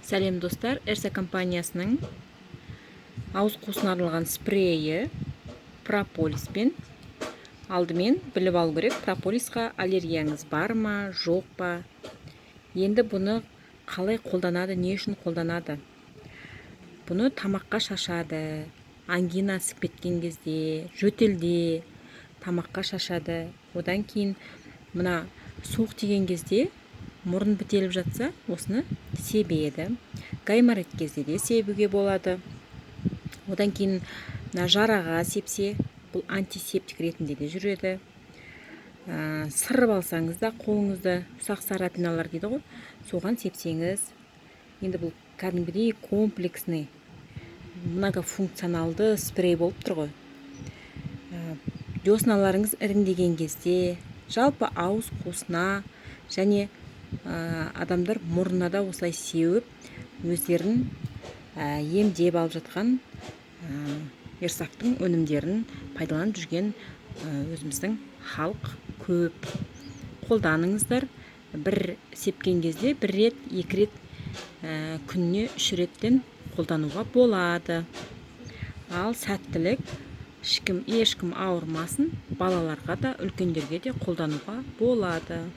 Сәлем достар, Эрса компаниясының ауыз қуысына арналған спрейі прополиспен. Алдымен біліп алу керек, прополисқа аллергияңыз бар ма, жоқ па. Енді бұны қалай қолданады, не үшін қолданады? Бұны тамаққа шашады, ангина ісіп кеткен кезде, жөтелде тамаққа шашады. Одан кейін мына суық тиген кезде мұрын бітеліп жатса, осыны себеді. Гайморит кезде де себуге болады. Одан кейін жараға сепсе, бұл антисептик ретінде де жүреді. Сырып алсаңыз да қолыңызды, ұсақ царапиналар дейді ғой, соған сепсеңіз, енді бұл кәдімгідей комплексный, многофункционалды спрей болып тұр ғой. Десналарыңыз іріңдеген кезде, жалпы ауыз қуысына және адамдар мұрнына да осылай сеуіп, өздерін емдеп алып жатқан Ерсақтың өнімдерін пайдаланып жүрген өзіміздің халық көп. Қолданыңыздар. Бір сепкен кезде бір рет, екі рет, күніне 3 реттен қолдануға болады. Ал сәттілік, ешкім ауырмасын, балаларға да, үлкендерге де қолдануға болады.